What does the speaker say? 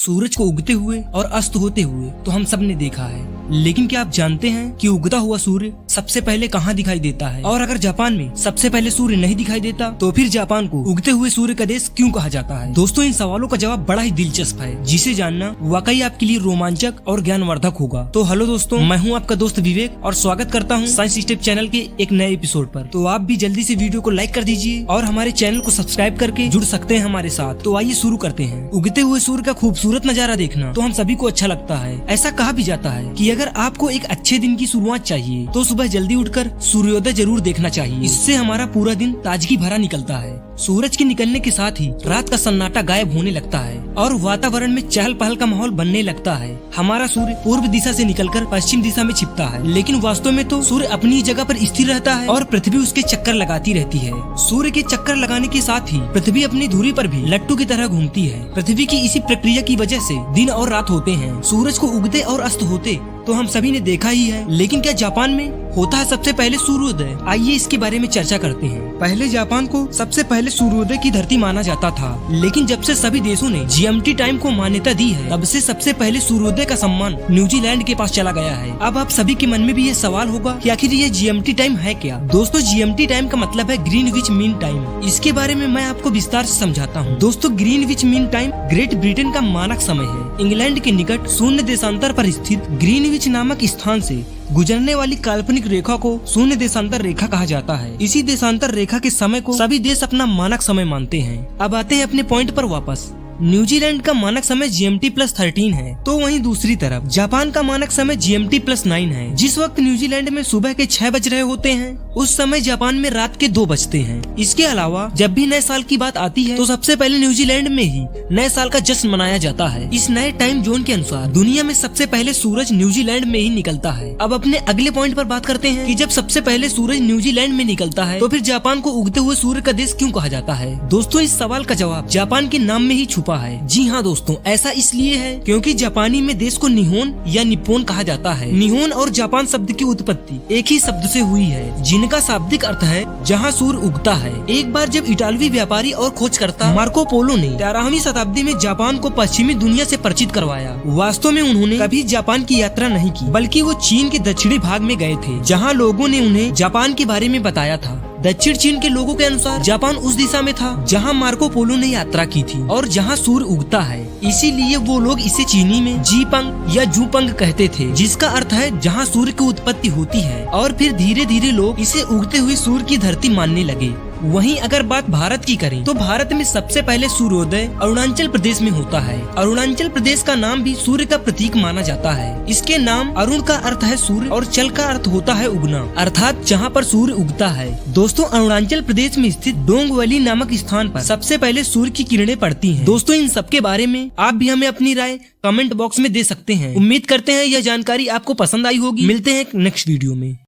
सूरज को उगते हुए और अस्त होते हुए तो हम सब ने देखा है, लेकिन क्या आप जानते हैं कि उगता हुआ सूर्य सबसे पहले कहाँ दिखाई देता है? और अगर जापान में सबसे पहले सूर्य नहीं दिखाई देता तो फिर जापान को उगते हुए सूर्य का देश क्यों कहा जाता है? दोस्तों, इन सवालों का जवाब बड़ा ही दिलचस्प है, जिसे जानना वाकई आपके लिए रोमांचक और ज्ञानवर्धक होगा। तो हेलो दोस्तों, मैं हूँ आपका दोस्त विवेक और स्वागत करता हूँ साइंस स्टेप चैनल के एक नए एपिसोड पर। तो आप भी जल्दी से वीडियो को लाइक कर दीजिए और हमारे चैनल को सब्सक्राइब करके जुड़ सकते हैं हमारे साथ। तो आइए शुरू करते हैं। उगते हुए सूर्य का खूबसूरत नजारा देखना तो हम सभी को अच्छा लगता है। ऐसा कहा भी जाता है कि अगर आपको एक अच्छे दिन की शुरुआत चाहिए तो सुबह जल्दी उठकर सूर्योदय जरूर देखना चाहिए। इससे हमारा पूरा दिन ताजगी भरा निकलता है। सूरज के निकलने के साथ ही रात का सन्नाटा गायब होने लगता है और वातावरण में चहल पहल का माहौल बनने लगता है। हमारा सूर्य पूर्व दिशा से निकलकर पश्चिम दिशा में छिपता है, लेकिन वास्तव में तो सूर्य अपनी जगह पर स्थिर रहता है और पृथ्वी उसके चक्कर लगाती रहती है। सूर्य के चक्कर लगाने के साथ ही पृथ्वी अपनी धुरी पर भी लट्टू की तरह घूमती है। पृथ्वी की इसी प्रक्रिया की वजह से दिन और रात होते हैं। सूरज को उगते और अस्त होते तो हम सभी ने देखा ही है, लेकिन क्या जापान में होता है सबसे पहले सूर्योदय? आइए इसके बारे में चर्चा करते हैं। पहले जापान को सबसे पहले सूर्योदय की धरती माना जाता था, लेकिन जब से सभी देशों ने जीएमटी टाइम को मान्यता दी है, तब से सबसे पहले सूर्योदय का सम्मान न्यूजीलैंड के पास चला गया है। अब आप सभी के मन में भी ये सवाल होगा कि आखिर ये जीएमटी टाइम है क्या? दोस्तों, जीएमटी टाइम का मतलब है ग्रीनविच मीन टाइम। इसके बारे में मैं आपको विस्तार से समझाता हूँ। दोस्तों, Greenwich mean time great Britain का मानक समय है। इंग्लैंड के निकट शून्य देशांतर पर स्थित ग्रीनविच नामक स्थान से गुजरने वाली काल्पनिक रेखा को शून्य देशांतर रेखा कहा जाता है। इसी देशांतर रेखा के समय को सभी देश अपना मानक समय मानते हैं। अब आते हैं अपने पॉइंट पर वापस। न्यूजीलैंड का मानक समय GMT+13 है, तो वहीं दूसरी तरफ जापान का मानक समय GMT+9 है। जिस वक्त न्यूजीलैंड में सुबह के 6 बज रहे होते हैं, उस समय जापान में रात के 2 बजते हैं। इसके अलावा जब भी नए साल की बात आती है तो सबसे पहले न्यूजीलैंड में ही नए साल का जश्न मनाया जाता है। इस नए टाइम जोन के अनुसार दुनिया में सबसे पहले सूरज न्यूजीलैंड में ही निकलता है। अब अपने अगले पॉइंट पर बात करते हैं कि जब सबसे पहले सूरज न्यूजीलैंड में निकलता है तो फिर जापान को उगते हुए सूर्य का देश क्यों कहा जाता है? दोस्तों, इस सवाल का जवाब जापान के नाम में ही छुपा है। जी हाँ दोस्तों, ऐसा इसलिए है क्योंकि जापानी में देश को निहोन या निप्पोन कहा जाता है। निहोन और जापान शब्द की उत्पत्ति एक ही शब्द से हुई है, जिनका शाब्दिक अर्थ है जहाँ सूर्य उगता है। एक बार जब इटालवी व्यापारी और खोजकर्ता मार्को पोलो ने 13वीं शताब्दी में जापान को पश्चिमी दुनिया से परिचित करवाया। वास्तव में उन्होंने कभी जापान की यात्रा नहीं की, बल्कि वो चीन के दक्षिणी भाग में गए थे, जहाँ लोगों ने उन्हें जापान के बारे में बताया था। दक्षिण चीन के लोगों के अनुसार जापान उस दिशा में था जहां मार्को पोलो ने यात्रा की थी और जहां सूर्य उगता है। इसीलिए वो लोग इसे चीनी में जीपंग या जूपंग कहते थे, जिसका अर्थ है जहां सूर्य की उत्पत्ति होती है। और फिर धीरे धीरे लोग इसे उगते हुए सूर्य की धरती मानने लगे। वहीं अगर बात भारत की करें तो भारत में सबसे पहले सूर्योदय अरुणाचल प्रदेश में होता है। अरुणाचल प्रदेश का नाम भी सूर्य का प्रतीक माना जाता है। इसके नाम अरुण का अर्थ है सूर्य और चल का अर्थ होता है उगना, अर्थात जहाँ पर सूर्य उगता है। दोस्तों, अरुणाचल प्रदेश में स्थित डोंग वैली नामक स्थान पर सबसे पहले सूर्य की किरणें पड़ती हैं। दोस्तों, इन सब के बारे में आप भी हमें अपनी राय कमेंट बॉक्स में दे सकते हैं। उम्मीद करते हैं यह जानकारी आपको पसंद आई होगी। मिलते हैं नेक्स्ट वीडियो में।